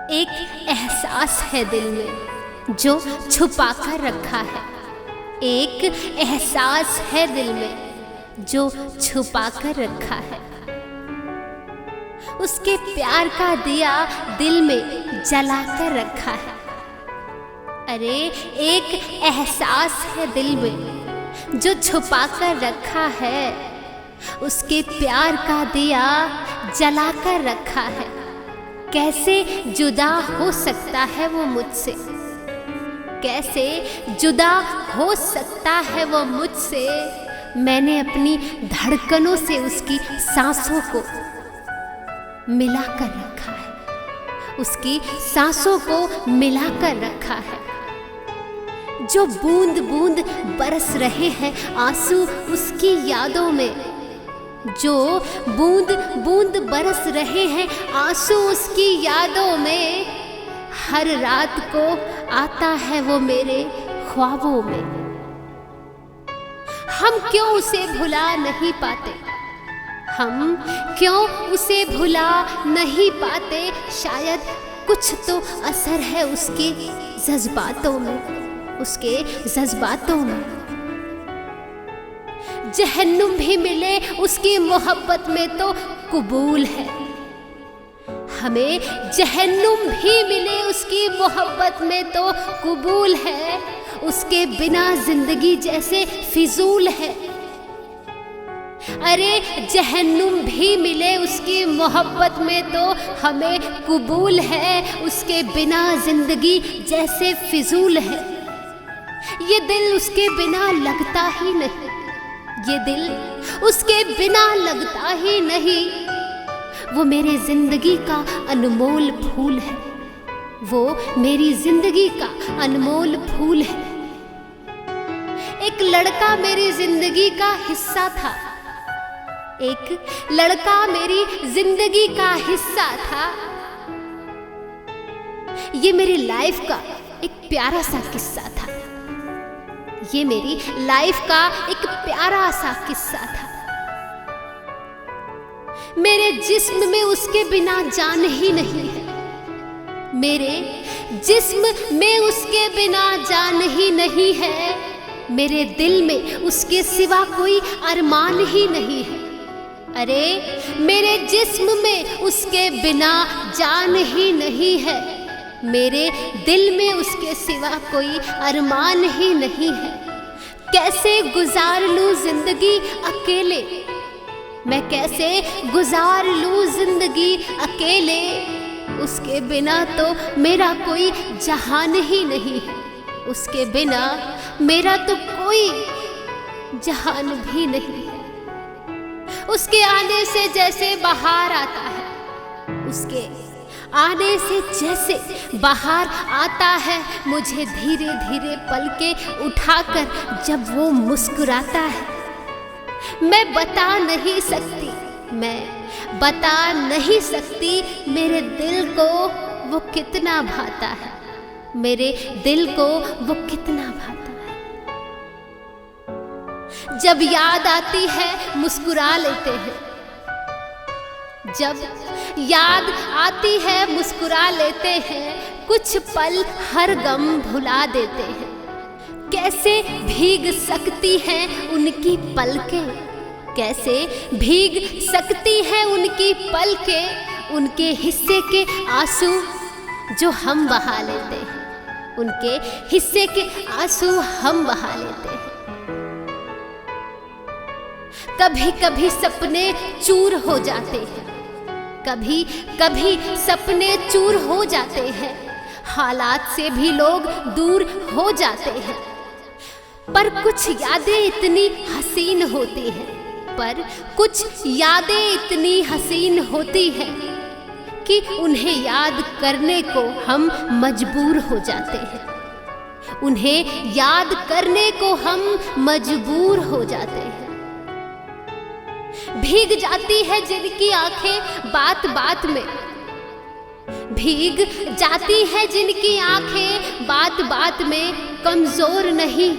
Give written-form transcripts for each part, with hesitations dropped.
एक एहसास है दिल में जो छुपा कर रखा है। एक एहसास है दिल में जो छुपा कर रखा है। उसके प्यार का दिया दिल में जला कर रखा है। अरे एक एहसास है दिल में जो छुपा कर रखा है। उसके प्यार का दिया जला कर रखा है। कैसे जुदा हो सकता है वो मुझसे, कैसे जुदा हो सकता है वो मुझसे। मैंने अपनी धड़कनों से उसकी सांसों को मिला कर रखा है, उसकी सांसों को मिला कर रखा है। जो बूंद बूंद बरस रहे हैं आंसू उसकी यादों में, जो बूंद बूंद बरस रहे हैं आंसू उसकी यादों में। हर रात को आता है वो मेरे ख्वाबों में। हम क्यों उसे भुला नहीं पाते, हम क्यों उसे भुला नहीं पाते। शायद कुछ तो असर है उसके जज्बातों में, उसके जज्बातों में। जहन्नुम भी मिले उसकी मोहब्बत में तो कबूल है। हमें जहन्नुम भी मिले उसकी मोहब्बत में तो कबूल है। उसके बिना जिंदगी जैसे फिजूल है। अरे जहन्नुम भी मिले उसकी मोहब्बत में तो हमें कबूल है। उसके बिना जिंदगी जैसे फिजूल है। ये दिल उसके बिना लगता ही नहीं, ये दिल उसके बिना लगता ही नहीं। वो मेरी जिंदगी का अनमोल फूल है, वो मेरी जिंदगी का अनमोल फूल है। एक लड़का मेरी जिंदगी का हिस्सा था, एक लड़का मेरी जिंदगी का हिस्सा था। ये मेरी लाइफ का एक प्यारा सा किस्सा था, ये मेरी लाइफ का एक प्यारा सा किस्सा था। मेरे जिस्म में उसके बिना जान ही नहीं है, मेरे जिस्म में उसके बिना जान ही नहीं है। मेरे दिल में उसके सिवा कोई अरमान ही नहीं है। अरे मेरे जिस्म में उसके बिना जान ही नहीं है। मेरे दिल में उसके सिवा कोई अरमान ही नहीं है। कैसे गुजार लूं जिंदगी अकेले, मैं कैसे गुजार लूं जिंदगी अकेले। उसके बिना तो मेरा कोई जहान ही नहीं है, उसके बिना मेरा तो कोई जहान भी नहीं है। उसके आने से जैसे बाहर आता है, उसके आने से जैसे बाहर आता है। मुझे धीरे धीरे पलके उठाकर जब वो मुस्कुराता है। मैं बता नहीं सकती, मैं बता नहीं सकती मेरे दिल को वो कितना भाता है, मेरे दिल को वो कितना भाता है। जब याद आती है मुस्कुरा लेते हैं, जब याद आती है मुस्कुरा लेते हैं। कुछ पल हर गम भुला देते हैं। कैसे भीग सकती हैं उनकी पलकें, कैसे भीग सकती हैं उनकी पलकें। उनके हिस्से के आंसू जो हम बहा लेते हैं, उनके हिस्से के आंसू हम बहा लेते हैं। कभी कभी सपने चूर हो जाते हैं, कभी कभी सपने चूर हो जाते हैं। हालात से भी लोग दूर हो जाते हैं। पर कुछ यादें इतनी हसीन होती हैं, पर कुछ यादें इतनी हसीन होती हैं कि उन्हें याद करने को हम मजबूर हो जाते हैं। उन्हें याद करने को हम मजबूर हो जाते हैं। भीग जाती है जिनकी आंखें बात बात में, भीग जाती है जिनकी आंखें बात बात में। कमजोर नहीं,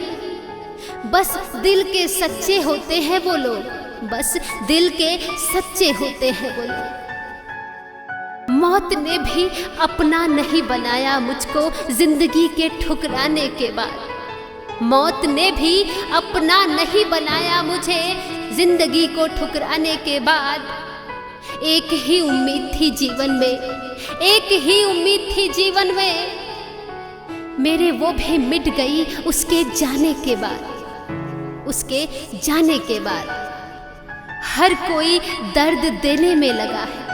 बस दिल के सच्चे होते हैं वो लोग, बस दिल के सच्चे होते हैं वो लोग। मौत ने भी अपना नहीं बनाया मुझको जिंदगी के ठुकराने के बाद। मौत ने भी अपना नहीं बनाया मुझे जिंदगी को ठुकराने के बाद। एक ही उम्मीद थी जीवन में, एक ही उम्मीद थी जीवन में, मेरे वो भी मिट गई उसके जाने के बाद, उसके जाने के बाद। हर कोई दर्द देने में लगा है,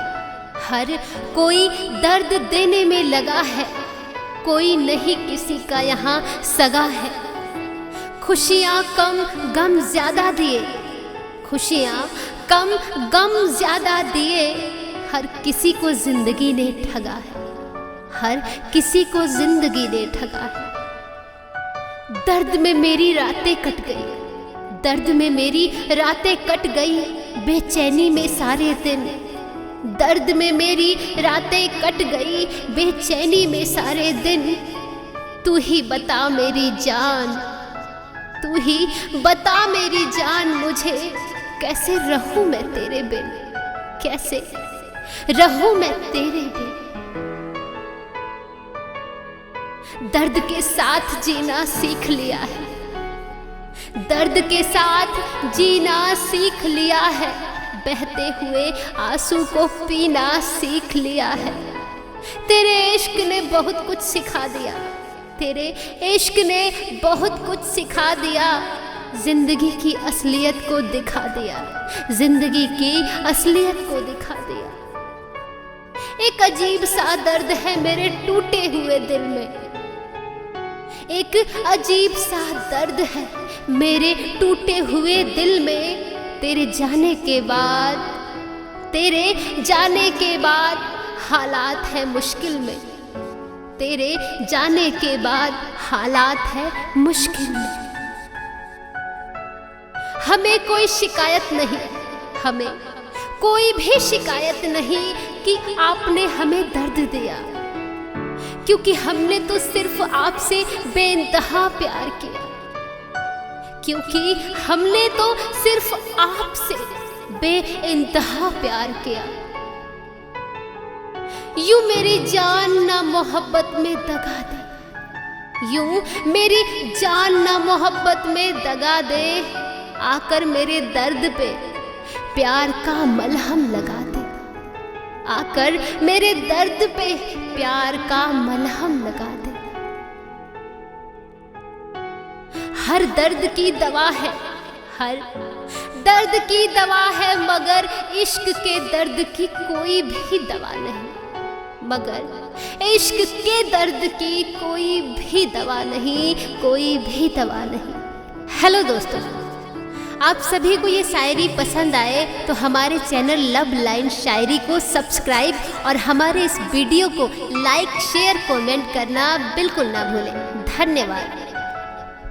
हर कोई दर्द देने में लगा है, कोई नहीं किसी का यहाँ सगा है। खुशियाँ कम गम ज्यादा दिए, खुशियाँ कम गम ज्यादा दिए, हर किसी को जिंदगी ने ठगा है, हर किसी को जिंदगी ने ठगा है। दर्द में मेरी रातें कट गई, दर्द में मेरी रातें कट गई, बेचैनी में सारे दिन। दर्द में मेरी रातें कट गई, बेचैनी में सारे दिन। तू ही बता मेरी जान, तू ही बता मेरी जान, मुझे कैसे रहूं मैं तेरे बिन, कैसे रहूं मैं तेरे बिन। दर्द के साथ जीना सीख लिया है, दर्द के साथ जीना सीख लिया है, बहते हुए आंसू को पीना सीख लिया है। तेरे इश्क ने बहुत कुछ सिखा दिया, तेरे इश्क ने बहुत कुछ सिखा दिया, जिंदगी की असलियत को दिखा दिया, जिंदगी की असलियत को दिखा दिया। एक अजीब सा दर्द है मेरे टूटे हुए दिल में, एक अजीब सा दर्द है मेरे टूटे हुए दिल में। तेरे जाने के बाद, तेरे जाने के बाद हालात है मुश्किल में, तेरे जाने के बाद हालात है मुश्किल में। हमें कोई शिकायत नहीं, हमें कोई भी शिकायत नहीं कि आपने हमें दर्द दिया, क्योंकि हमने तो सिर्फ आपसे बेइंतहा प्यार किया, क्योंकि हमने तो सिर्फ आपसे बेइंतहा प्यार किया। यूं मेरी जान ना मोहब्बत में दगा दे, यूं मेरी जान ना मोहब्बत में दगा दे, आकर मेरे दर्द पे प्यार का मलहम लगा दे, आकर मेरे दर्द पे प्यार का मलहम लगा दे। हर दर्द की दवा है, हर दर्द की दवा है, मगर इश्क के दर्द की कोई भी दवा नहीं, मगर इश्क के दर्द की कोई भी दवा नहीं, कोई भी दवा नहीं। हेलो दोस्तों, आप सभी को ये शायरी पसंद आए तो हमारे चैनल लव लाइन शायरी को सब्सक्राइब और हमारे इस वीडियो को लाइक शेयर कमेंट करना बिल्कुल ना भूलें। धन्यवाद।